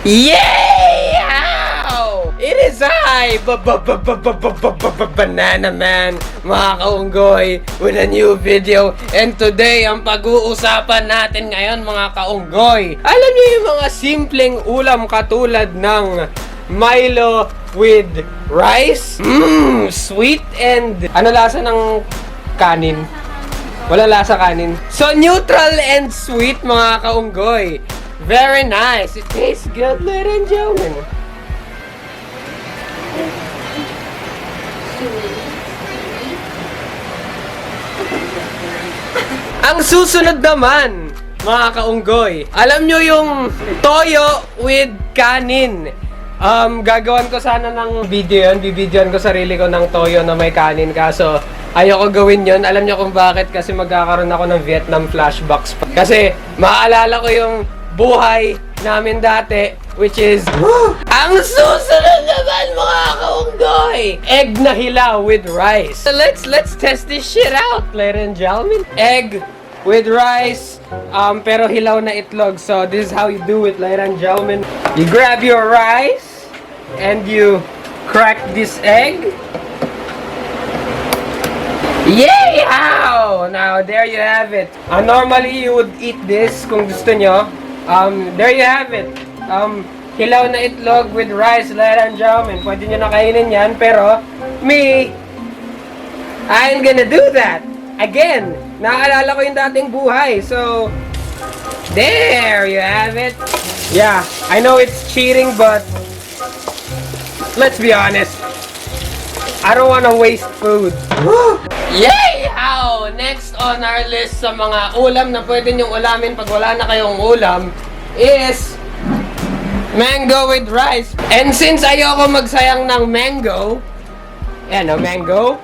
Yay! Ow! It is I, Banana Man, mga kaunggoy, with a new video. And today, ang pag-uusapan natin ngayon, mga kaunggoy, alam niyo yung mga simpleng ulam katulad ng Milo with rice? Sweet and... Ano lasa ng kanin? Wala lasa kanin. So, neutral and sweet, mga kaunggoy. Very nice. It tastes good, ladies and gentlemen. Ang susunod naman, mga kaunggoy, alam nyo yung toyo with kanin. Gagawan ko sana ng video yun. Bibidyoan ko sarili ko ng toyo na may kanin. Kaso, ayoko gawin yun. Alam nyo kung bakit? Kasi magkakaroon ako ng Vietnam flashbacks. Kasi, maaalala ko yung buhay namin dati, which is ang susunod naman, mga kaunggoy, egg na hilaw with rice. So let's test this shit out, ladies and gentlemen. Egg with rice, pero hilaw na itlog. So this is how you do it, ladies and gentlemen. You grab your rice and you crack this egg. Yay! Ow! Now there you have it. Normally you would eat this kung gusto nyo. There you have it. Hilaw na itlog with rice, ladies and gentlemen. Pwede nyo na kainin yan, pero me, I ain't gonna do that. Again, naaalala ko yung dating buhay. So, there you have it. Yeah, I know it's cheating, but let's be honest. I don't wanna waste food. Yay! Ow! Next on our list sa mga ulam na pwede nyong ulamin pag wala na kayong ulam is mango with rice. And since ayoko magsayang ng mango, yan o, mango,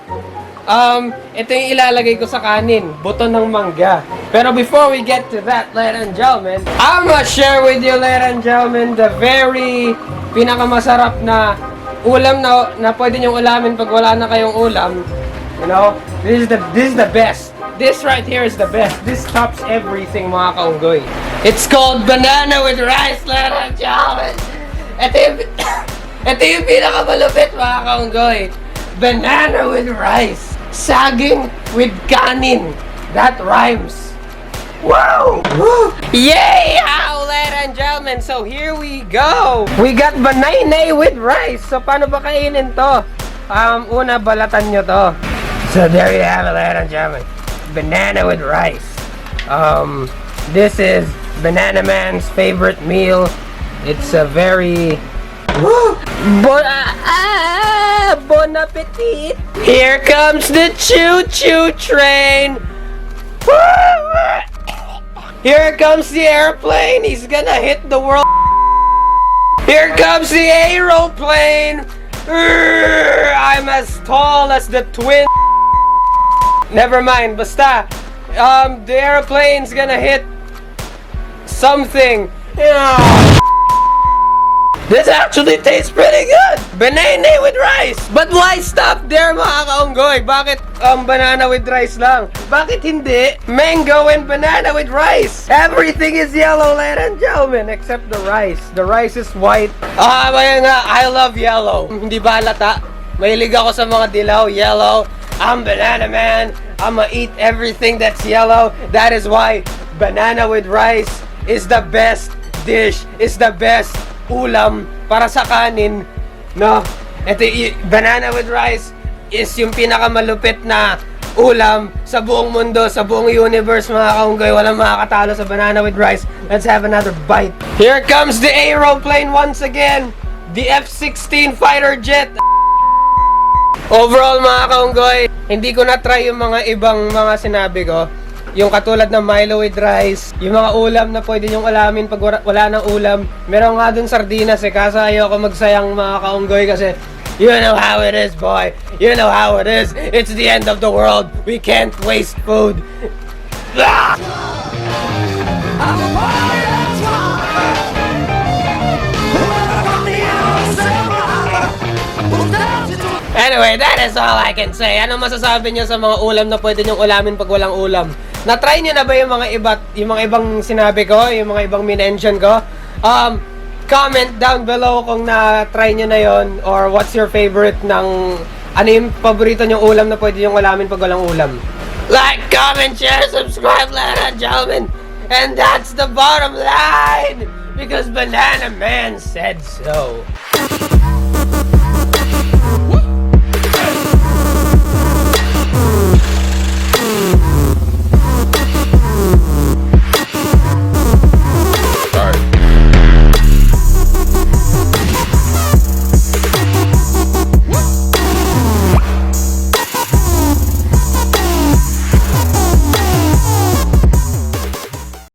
ito yung ilalagay ko sa kanin, buto ng mangga. Pero before we get to that, ladies and gentlemen, I'm gonna share with you, ladies and gentlemen, the very pinakamasarap na ulam na pwede nyong ulamin pag wala na kayong ulam. You know, this is the best. This right here is the best. This tops everything, mga kaunggoy. It's called banana with rice, ladies and gentlemen. Ito yung pinakamalupit, mga kaunggoy. Banana with rice. Saging with kanin. That rhymes. Wow! Yay! Ow, ladies and gentlemen. So here we go. We got banana with rice. So paano ba kainin to? Una, balatan nyo to. So there you have it, ladies and gentlemen. Banana with rice. This is Banana Man's favorite meal. It's a very bon appetit. Here comes the choo-choo train. Here comes the airplane. He's gonna hit the world. Here comes the aeroplane. I'm as tall as the twin. Never mind, basta, the airplane's gonna hit something. This actually tastes pretty good. Banana with rice. But why stop there, mga kaunggoy? Bakit banana with rice lang? Bakit hindi mango and banana with rice? Everything is yellow, ladies and gentlemen, except the rice. The rice is white. Maya nga, I love yellow. Hindi ba halata? Mahilig ako sa mga dilaw, yellow. I'm Banana Man. I'ma eat everything that's yellow. That is why banana with rice is the best dish. Is the best ulam para sa kanin. No? Ito, banana with rice is yung pinakamalupit na ulam sa buong mundo, sa buong universe, mga kaunggoy. Walang makakatalo sa banana with rice. Let's have another bite. Here comes the aeroplane once again. The F-16 fighter jet. Overall, mga kaunggoy, hindi ko na-try yung mga ibang mga sinabi ko. Yung katulad ng Milo with rice, yung mga ulam na pwede nyong ulamin pag wala ng ulam. Meron nga dun sardinas kaso ayoko magsayang, mga kaunggoy, kasi you know how it is, boy. You know how it is. It's the end of the world. We can't waste food. Anyway, that is all I can say. Ano masasabi niyo sa mga ulam na pwede niyong ulamin pag walang ulam? Na-try niyo na ba yung mga ibang sinabi ko, yung mga ibang minention ko? comment down below kung na-try nyo na yon or what's your favorite ng ano yung paborito nyong ulam na pwede nyong alamin pag walang ulam. Like, comment, share, subscribe, ladies and gentlemen. And that's the bottom line because Banana Man said so.